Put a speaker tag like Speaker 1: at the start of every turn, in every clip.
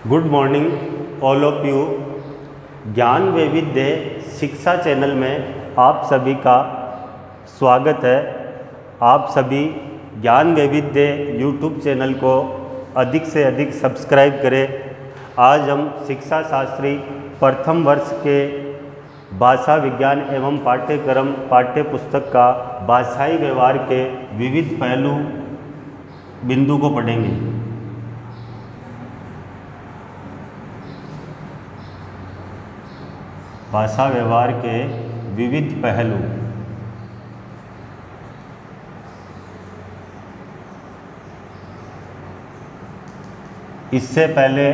Speaker 1: Good morning all of you. ज्ञान वैविध्य शिक्षा चैनल में आप सभी का स्वागत है। आप सभी ज्ञान वैविध्य यूट्यूब चैनल को अधिक से अधिक सब्सक्राइब करें। आज हम शिक्षा शास्त्री प्रथम वर्ष के भाषा विज्ञान एवं पाठ्यक्रम पाठ्य पुस्तक का भाषाई व्यवहार के विविध पहलू बिंदु को पढ़ेंगे। भाषा व्यवहार के विविध पहलू। इससे पहले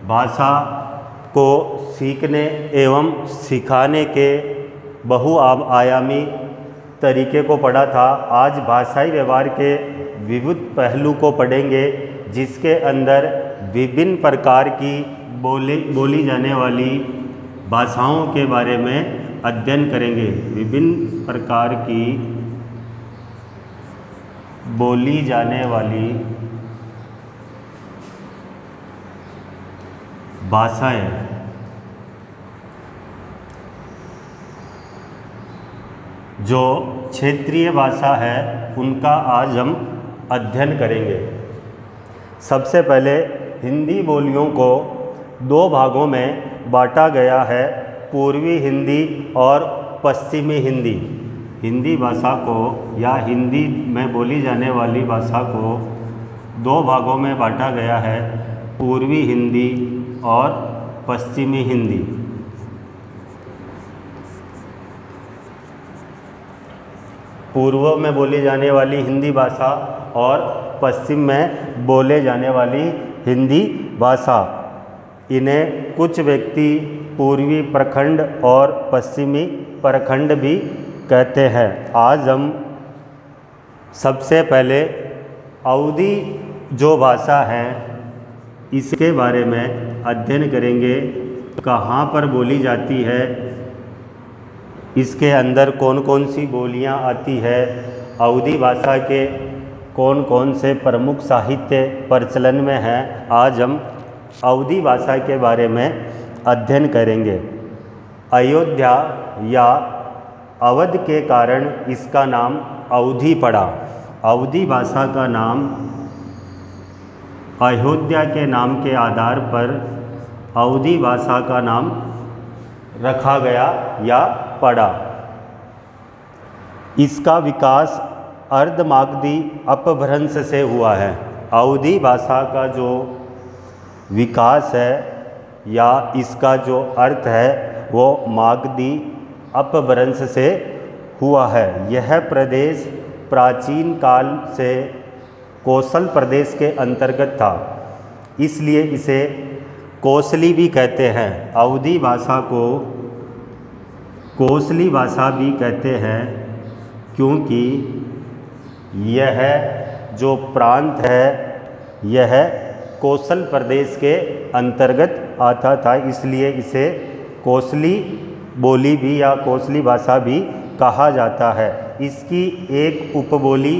Speaker 1: भाषा को सीखने एवं सिखाने के बहुआयामी तरीके को पढ़ा था। आज भाषाई व्यवहार के विविध पहलू को पढ़ेंगे, जिसके अंदर विभिन्न प्रकार की बोली जाने वाली भाषाओं के बारे में अध्ययन करेंगे। विभिन्न प्रकार की बोली जाने वाली भाषाएं। जो क्षेत्रीय भाषा है उनका आज हम अध्ययन करेंगे। सबसे पहले हिंदी बोलियों को दो भागों में बांटा गया है, पूर्वी हिंदी और पश्चिमी हिंदी। हिंदी भाषा को या हिंदी में बोली जाने वाली भाषा को दो भागों में बांटा गया है, पूर्वी हिंदी और पश्चिमी हिंदी। पूर्व में बोली जाने वाली हिंदी भाषा और पश्चिम में बोले जाने वाली हिंदी भाषा। इन्हें कुछ व्यक्ति पूर्वी प्रखंड और पश्चिमी प्रखंड भी कहते हैं। आज हम सबसे पहले अवधी जो भाषा है इसके बारे में अध्ययन करेंगे। कहाँ पर बोली जाती है, इसके अंदर कौन कौन सी बोलियां आती है, अवधी भाषा के कौन कौन से प्रमुख साहित्य प्रचलन में हैं। आज हम अवधी भाषा के बारे में अध्ययन करेंगे। अयोध्या या अवध के कारण इसका नाम अवधी पड़ा। अवधी भाषा का नाम अयोध्या के नाम के आधार पर अवधी भाषा का नाम रखा गया या पड़ा। इसका विकास अर्धमागधी अपभ्रंश से हुआ है। अवधी भाषा का जो विकास है या इसका जो अर्थ है वो मागधी अपभ्रंश से हुआ है। यह प्रदेश प्राचीन काल से कोसल प्रदेश के अंतर्गत था, इसलिए इसे कोसली भी कहते हैं। अवधी भाषा को कोसली भाषा भी कहते हैं, क्योंकि यह जो प्रांत है यह कोसल प्रदेश के अंतर्गत आता था, इसलिए इसे कोसली बोली भी या कोसली भाषा भी कहा जाता है। इसकी एक उपबोली,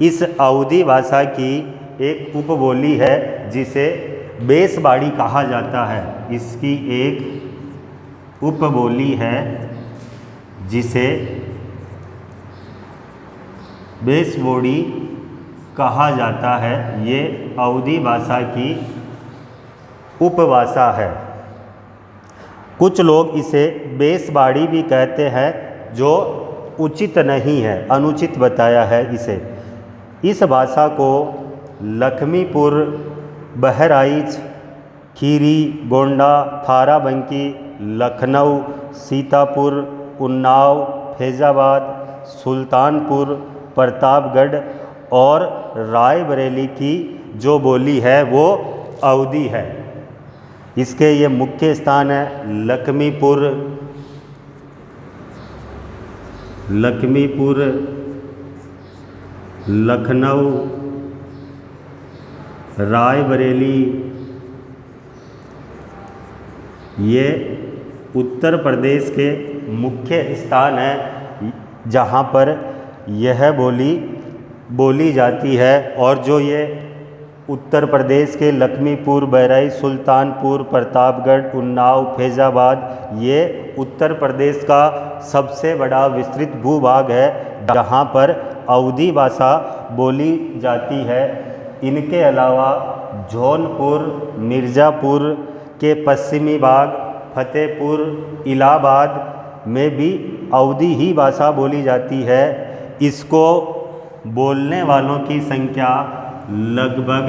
Speaker 1: इस अवधी भाषा की एक उपबोली है जिसे बेसबाड़ी कहा जाता है। इसकी एक उपबोली है जिसे बेसबोड़ी कहा जाता है। ये अवधी भाषा की उपभाषा है। कुछ लोग इसे बेसबाड़ी भी कहते हैं, जो उचित नहीं है, अनुचित बताया है इसे। इस भाषा को लखमीपुर, बहराइच, खीरी, गोंडा, थाराबंकी, लखनऊ, सीतापुर, उन्नाव, फैजाबाद, सुल्तानपुर, प्रतापगढ़ और रायबरेली की जो बोली है वो अवधी है। इसके ये मुख्य स्थान है लखमीपुर, लखनऊ, रायबरेली। ये उत्तर प्रदेश के मुख्य स्थान है जहाँ पर यह बोली जाती है। और जो ये उत्तर प्रदेश के लखीमपुर, बहराइच, सुल्तानपुर, प्रतापगढ़, उन्नाव, फैज़ाबाद ये उत्तर प्रदेश का सबसे बड़ा विस्तृत भूभाग है जहाँ पर अवधी भाषा बोली जाती है। इनके अलावा जौनपुर, मिर्ज़ापुर के पश्चिमी भाग, फतेहपुर, इलाहाबाद में भी अवधी ही भाषा बोली जाती है। इसको बोलने वालों की संख्या लगभग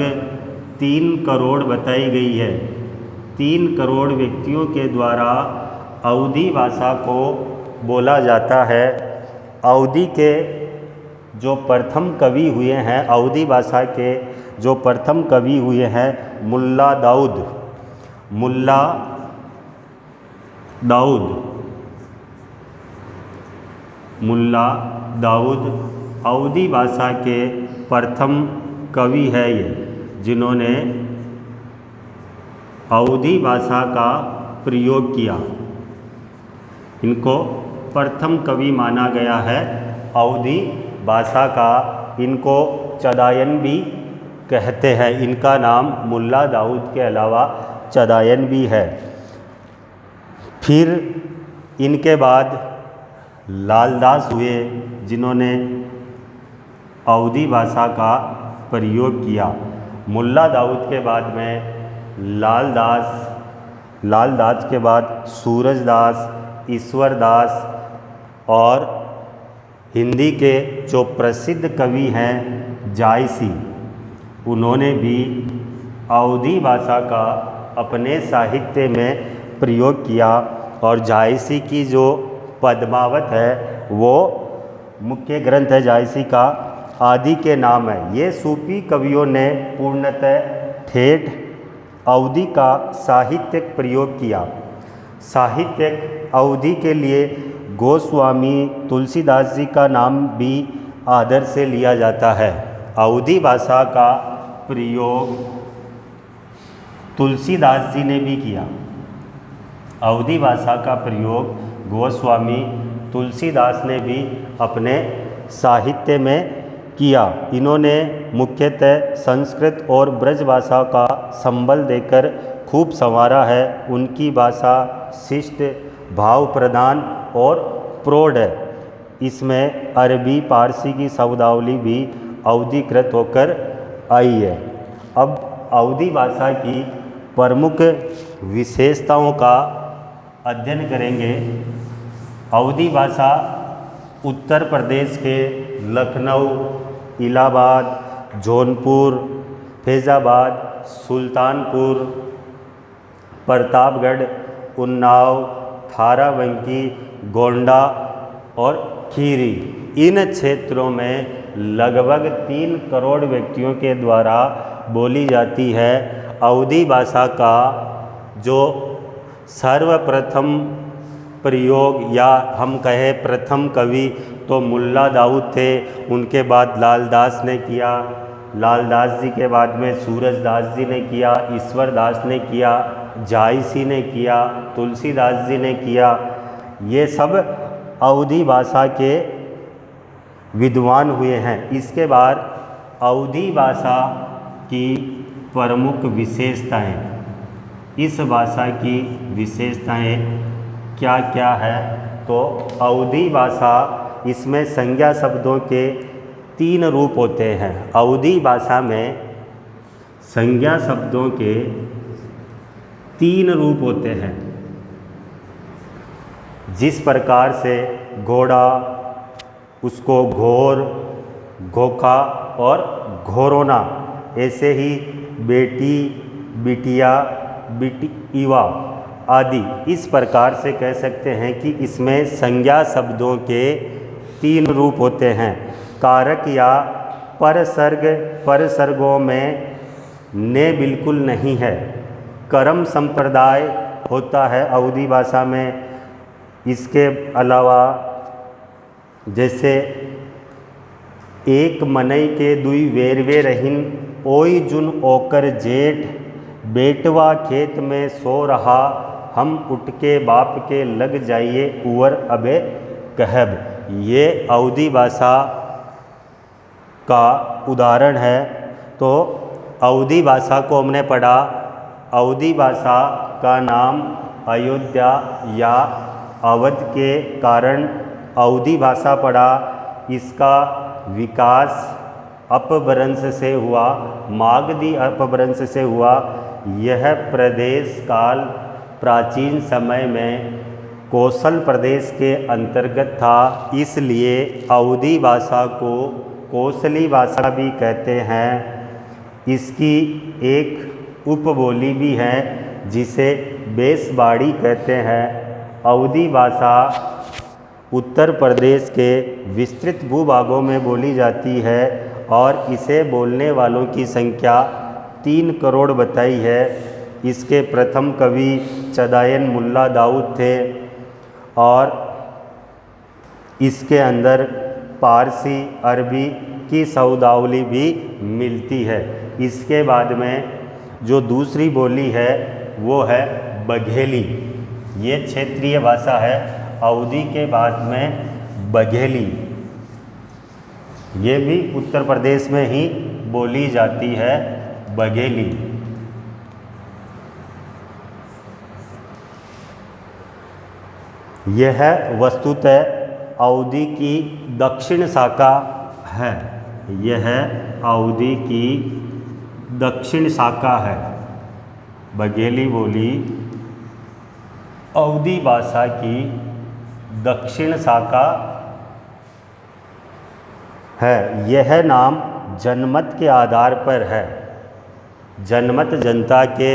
Speaker 1: 3 करोड़ बताई गई है। 3 करोड़ व्यक्तियों के द्वारा अवधी भाषा को बोला जाता है। अवधी के जो प्रथम कवि हुए हैं, अवधी भाषा के जो प्रथम कवि हुए हैं, मुल्ला दाऊद अवधी भाषा के प्रथम कवि है ये, जिन्होंने अवधी भाषा का प्रयोग किया। इनको प्रथम कवि माना गया है अवधी भाषा का। इनको चदायन भी कहते हैं। इनका नाम मुल्ला दाऊद के अलावा चदायन भी है। फिर इनके बाद लालदास हुए, जिन्होंने अवधी भाषा का प्रयोग किया। मुल्ला दाऊद के बाद में लालदास के बाद सूरजदास, ईश्वरदास और हिंदी के जो प्रसिद्ध कवि हैं जायसी, उन्होंने भी अवधी भाषा का अपने साहित्य में प्रयोग किया। और जायसी की जो पद्मावत है वो मुख्य ग्रंथ है जायसी का, आदि के नाम है। ये सूफी कवियों ने पूर्णतः ठेठ अवधी का साहित्यिक प्रयोग किया। साहित्यिक अवधी के लिए गोस्वामी तुलसीदास जी का नाम भी आदर से लिया जाता है। अवधी भाषा का प्रयोग तुलसीदास जी ने भी किया। अवधी भाषा का प्रयोग गोस्वामी तुलसीदास ने भी अपने साहित्य में किया। इन्होंने मुख्यतः संस्कृत और ब्रज भाषा का संबल देकर खूब संवारा है। उनकी भाषा शिष्ट, भाव प्रधान और प्रौढ़ है। इसमें अरबी, पारसी की शब्दावली भी अवधीकृत होकर आई है। अब अवधी भाषा की प्रमुख विशेषताओं का अध्ययन करेंगे। अवधी भाषा उत्तर प्रदेश के लखनऊ, इलाहाबाद, जौनपुर, फैज़ाबाद, सुल्तानपुर, प्रतापगढ़, उन्नाव, थाराबंकी, गोंडा और खीरी, इन क्षेत्रों में लगभग 3 करोड़ व्यक्तियों के द्वारा बोली जाती है। अवधी भाषा का जो सर्वप्रथम प्रयोग या हम कहें प्रथम कवि तो मुल्ला दाऊद थे। उनके बाद लालदास ने किया, लालदास जी के बाद में सूरजदास जी ने किया, ईश्वरदास ने किया, जायसी ने किया, तुलसीदास जी ने किया। ये सब अवधी भाषा के विद्वान हुए हैं। इसके बाद अवधी भाषा की प्रमुख विशेषताएं, इस भाषा की विशेषताएं क्या क्या है, तो अवधी भाषा, इसमें संज्ञा शब्दों के 3 रूप होते हैं। अवधी भाषा में संज्ञा शब्दों के 3 रूप होते हैं। जिस प्रकार से घोड़ा, उसको घोर, घोखा और घोरोना, ऐसे ही बेटी, बिटिया, बिटिवा आदि इस प्रकार से कह सकते हैं कि इसमें संज्ञा शब्दों के 3 रूप होते हैं। कारक या परसर्गों में ने बिल्कुल नहीं है। कर्म संप्रदाय होता है अवधी भाषा में। इसके अलावा जैसे एक मनई के दुई वेरवे रहीन, ओई जुन ओकर जेठ, बेटवा खेत में सो रहा, हम उठ के बाप के लग जाइए उवर अबे कहब। ये अवधी भाषा का उदाहरण है। तो अवधी भाषा को हमने पढ़ा। अवधी भाषा का नाम अयोध्या या अवध के कारण अवधी भाषा पड़ा। इसका विकास अपभ्रंश से हुआ, मागधी अपभ्रंश से हुआ। यह प्रदेश काल प्राचीन समय में कौशल प्रदेश के अंतर्गत था, इसलिए अवधी भाषा को कोसली भाषा भी कहते हैं। इसकी एक उपबोली भी है जिसे बेसबाड़ी कहते हैं। अवधी भाषा उत्तर प्रदेश के विस्तृत भूभागों में बोली जाती है और इसे बोलने वालों की संख्या 3 करोड़ बताई है। इसके प्रथम कवि चदायन मुल्ला दाऊद थे और इसके अंदर पारसी अरबी की शब्दावली भी मिलती है। इसके बाद में जो दूसरी बोली है वो है बघेली। ये क्षेत्रीय भाषा है। अवधी के बाद में बघेली, ये भी उत्तर प्रदेश में ही बोली जाती है, बघेली। यह वस्तुतः अवधी की दक्षिण शाखा है। यह अवधी की दक्षिण शाखा है। बघेली बोली अवधी भाषा की दक्षिण शाखा है। यह नाम जनमत के आधार पर है। जनमत जनता के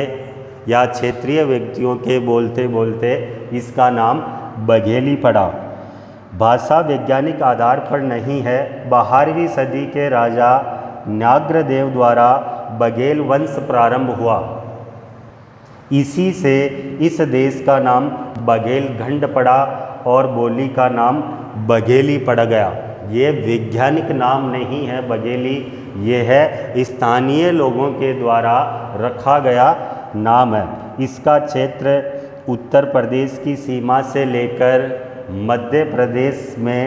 Speaker 1: या क्षेत्रीय व्यक्तियों के बोलते बोलते इसका नाम बघेली पड़ा। भाषा वैज्ञानिक आधार पर नहीं है। 12वीं सदी के राजा न्याग्रदेव द्वारा बघेल वंश प्रारंभ हुआ। इसी से इस देश का नाम बघेलखंड पड़ा और बोली का नाम बघेली पड़ गया। ये वैज्ञानिक नाम नहीं है बघेली, ये है स्थानीय लोगों के द्वारा रखा गया नाम है। इसका क्षेत्र उत्तर प्रदेश की सीमा से लेकर मध्य प्रदेश में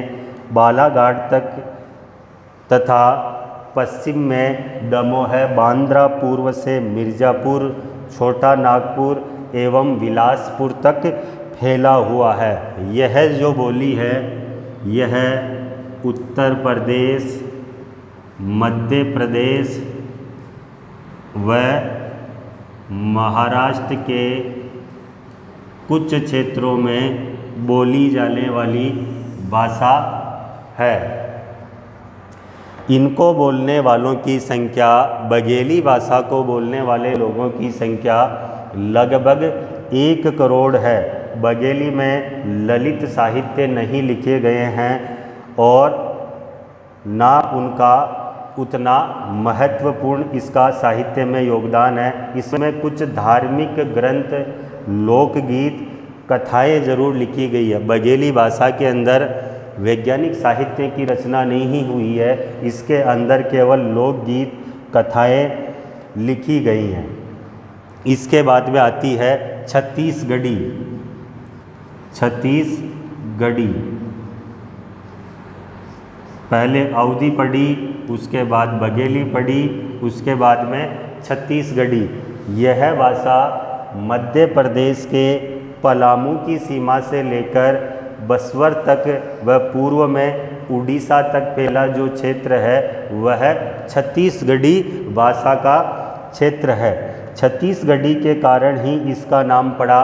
Speaker 1: बालाघाट तक तथा पश्चिम में दमोह, बांद्रा, पूर्व से मिर्ज़ापुर, छोटा नागपुर एवं बिलासपुर तक फैला हुआ है। यह जो बोली है यह उत्तर प्रदेश, मध्य प्रदेश व महाराष्ट्र के कुछ क्षेत्रों में बोली जाने वाली भाषा है। इनको बोलने वालों की संख्या, बघेली भाषा को बोलने वाले लोगों की संख्या लगभग 1 करोड़ है। बघेली में ललित साहित्य नहीं लिखे गए हैं और ना उनका उतना महत्वपूर्ण इसका साहित्य में योगदान है। इसमें कुछ धार्मिक ग्रंथ, लोकगीत, कथाएं जरूर लिखी गई है। बघेली भाषा के अंदर वैज्ञानिक साहित्य की रचना नहीं हुई है। इसके अंदर केवल लोकगीत, कथाएं लिखी गई हैं। इसके बाद में आती है छत्तीसगढ़ी। छत्तीसगढ़ी पहले अवधी पढ़ी, उसके बाद बघेली पढ़ी, उसके बाद में छत्तीसगढ़ी। यह भाषा मध्य प्रदेश के पलामू की सीमा से लेकर बसवर तक व पूर्व में उड़ीसा तक फैला जो क्षेत्र है वह छत्तीसगढ़ी भाषा का क्षेत्र है। छत्तीसगढ़ी के कारण ही इसका नाम पड़ा।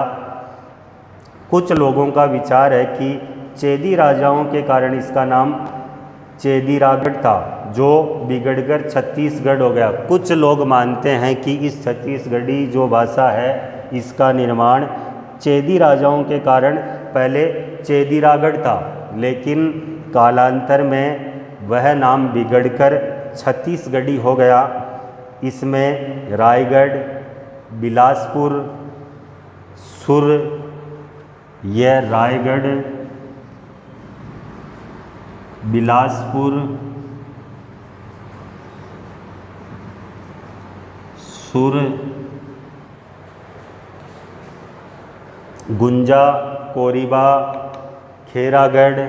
Speaker 1: कुछ लोगों का विचार है कि चेदी राजाओं के कारण इसका नाम चेदीरागढ़ था, जो बिगड़कर छत्तीसगढ़ हो गया। कुछ लोग मानते हैं कि इस छत्तीसगढ़ी जो भाषा है इसका निर्माण चेदी राजाओं के कारण पहले चेदीरागढ़ था, लेकिन कालांतर में वह नाम बिगड़कर छत्तीसगढ़ी हो गया। इसमें रायगढ़, बिलासपुर, सुर, यह रायगढ़, बिलासपुर, सुर, गुंजा, कोरीबा, खेरागढ़,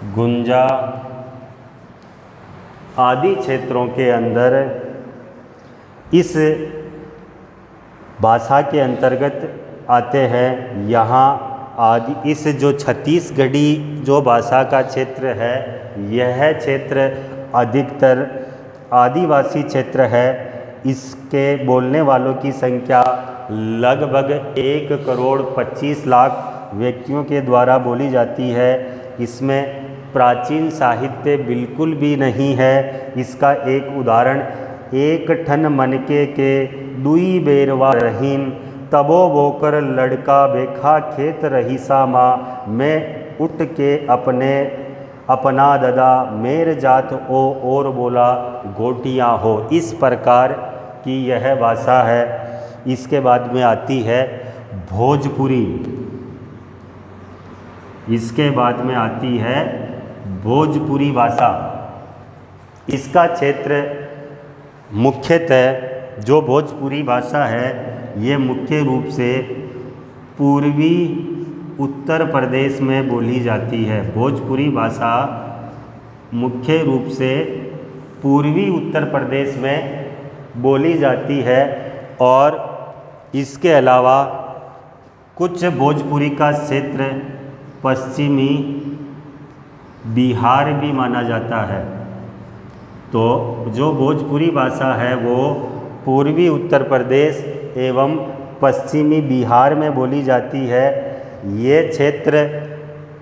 Speaker 1: गुंजा आदि क्षेत्रों के अंदर इस भाषा के अंतर्गत आते हैं। यहाँ आदि इस जो छत्तीसगढ़ी जो भाषा का क्षेत्र है, यह क्षेत्र अधिकतर आदिवासी क्षेत्र है। इसके बोलने वालों की संख्या लगभग 1,25,00,000 व्यक्तियों के द्वारा बोली जाती है। इसमें प्राचीन साहित्य बिल्कुल भी नहीं है। इसका एक उदाहरण, एक ठन मनके के दुई बेरवा रहीन, तबो बोकर लड़का बेखा खेत रहीसा माँ, मैं उठ के अपना ददा मेर जात ओ और बोला गोटियाँ हो। इस प्रकार की यह भाषा है। इसके बाद में आती है भोजपुरी। इसके बाद में आती है भोजपुरी भाषा। इसका क्षेत्र मुख्यतः जो भोजपुरी भाषा है, ये मुख्य रूप से पूर्वी उत्तर प्रदेश में बोली जाती है। भोजपुरी भाषा मुख्य रूप से पूर्वी उत्तर प्रदेश में बोली जाती है और इसके अलावा कुछ भोजपुरी का क्षेत्र पश्चिमी बिहार भी माना जाता है। तो जो भोजपुरी भाषा है वो पूर्वी उत्तर प्रदेश एवं पश्चिमी बिहार में बोली जाती है। ये क्षेत्र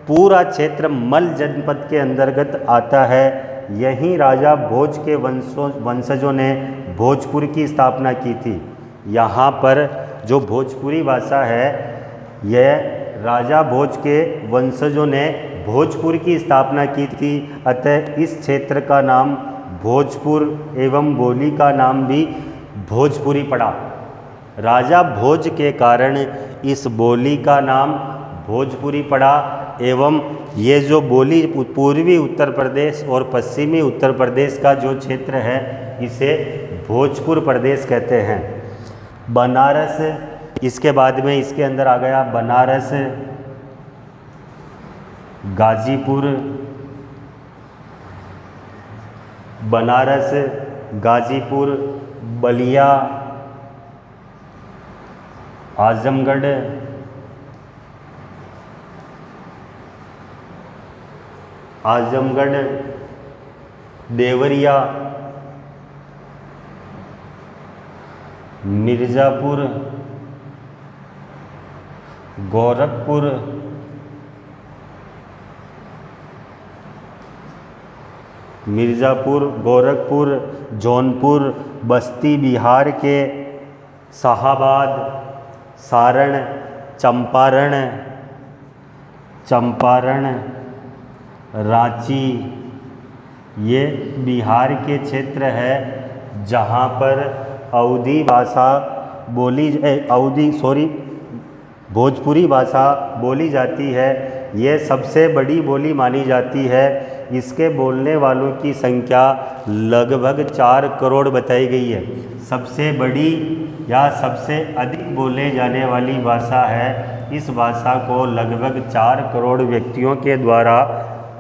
Speaker 1: पूरा क्षेत्र मल जनपद के अंतर्गत आता है। यहीं राजा भोज के वंशजों ने भोजपुर की स्थापना की थी। यहाँ पर जो भोजपुरी भाषा है, यह राजा भोज के वंशजों ने भोजपुर की स्थापना की थी। अतः इस क्षेत्र का नाम भोजपुर एवं बोली का नाम भी भोजपुरी पड़ा। राजा भोज के कारण इस बोली का नाम भोजपुरी पड़ा एवं ये जो बोली पूर्वी उत्तर प्रदेश और पश्चिमी उत्तर प्रदेश का जो क्षेत्र है, इसे भोजपुर प्रदेश कहते हैं। बनारस, इसके बाद में इसके अंदर आ गया बनारस, गाजीपुर, बनारस, गाजीपुर, बलिया, आजमगढ़, देवरिया, मिर्ज़ापुर, गोरखपुर, जौनपुर, बस्ती बिहार के, शाहाबाद, सारण, चंपारण, रांची, ये बिहार के क्षेत्र है जहाँ पर अवधी भाषा भोजपुरी भाषा बोली जाती है। ये सबसे बड़ी बोली मानी जाती है। इसके बोलने वालों की संख्या लगभग 4 करोड़ बताई गई है। सबसे बड़ी या सबसे अधिक बोले जाने वाली भाषा है। इस भाषा को लगभग 4 करोड़ व्यक्तियों के द्वारा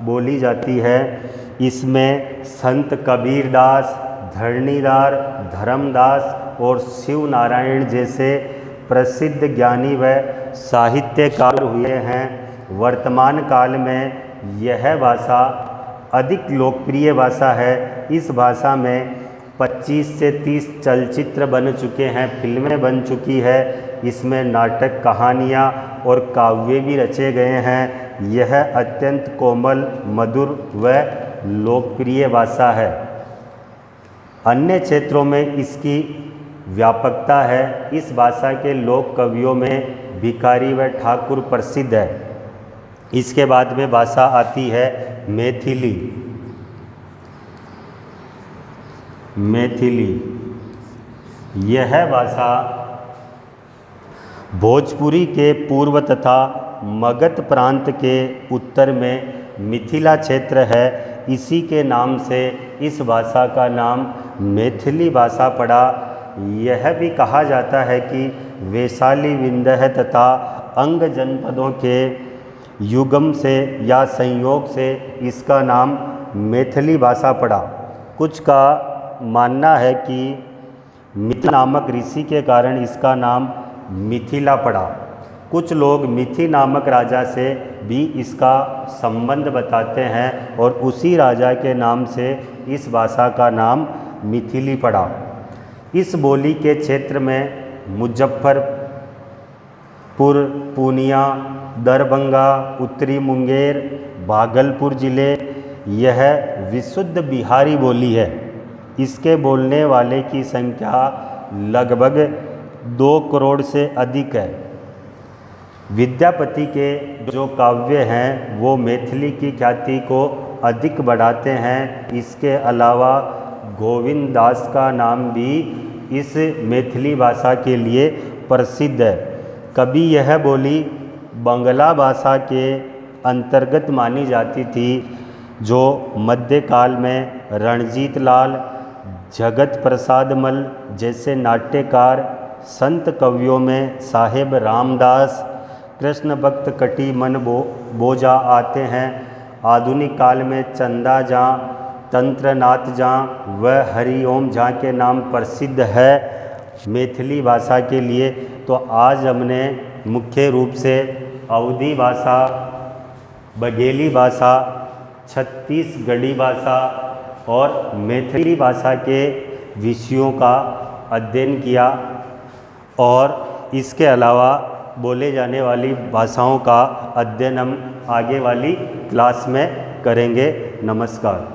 Speaker 1: बोली जाती है। इसमें संत कबीरदास, धरणीदार, धर्मदास और शिव नारायण जैसे प्रसिद्ध ज्ञानी व साहित्यकार हुए हैं। वर्तमान काल में यह भाषा अधिक लोकप्रिय भाषा है। इस भाषा में 25 से 30 चलचित्र बन चुके हैं, फिल्में बन चुकी है। इसमें नाटक, कहानियाँ और काव्य भी रचे गए हैं। यह अत्यंत कोमल, मधुर व लोकप्रिय भाषा है। अन्य क्षेत्रों में इसकी व्यापकता है। इस भाषा के लोक कवियों में भिखारी व ठाकुर प्रसिद्ध है। इसके बाद में भाषा आती है मैथिली। यह भाषा भोजपुरी के पूर्व तथा मगध प्रांत के उत्तर में मिथिला क्षेत्र है। इसी के नाम से इस भाषा का नाम मैथिली भाषा पड़ा। यह भी कहा जाता है कि वैशाली, विंध्य तथा अंग जनपदों के युगम से या संयोग से इसका नाम मैथिली भाषा पड़ा। कुछ का मानना है कि मिथि नामक ऋषि के कारण इसका नाम मिथिला पड़ा। कुछ लोग मिथि नामक राजा से भी इसका संबंध बताते हैं और उसी राजा के नाम से इस भाषा का नाम मिथिली पड़ा। इस बोली के क्षेत्र में मुजफ्फरपुर, पूर्णिया, दरभंगा, उत्तरी मुंगेर, भागलपुर जिले यह विशुद्ध बिहारी बोली है। इसके बोलने वाले की संख्या लगभग 2 करोड़ से अधिक है। विद्यापति के जो काव्य हैं वो मैथिली की ख्याति को अधिक बढ़ाते हैं। इसके अलावा गोविंद दास का नाम भी इस मैथिली भाषा के लिए प्रसिद्ध है। कभी यह बोली बांग्ला भाषा के अंतर्गत मानी जाती थी, जो मध्यकाल में रणजीत लाल, जगत प्रसाद मल जैसे नाट्यकार, संत कवियों में साहेब रामदास, कृष्ण भक्त कटी मन बोजा आते हैं। आधुनिक काल में चंदा जां, तंत्रनाथ जां व हरिओम जां के नाम प्रसिद्ध है मैथिली भाषा के लिए। तो आज हमने मुख्य रूप से अवधी भाषा, बघेली भाषा, छत्तीसगढ़ी भाषा और मैथिली भाषा के विषयों का अध्ययन किया और इसके अलावा बोले जाने वाली भाषाओं का अध्ययन हम आगे वाली क्लास में करेंगे। नमस्कार।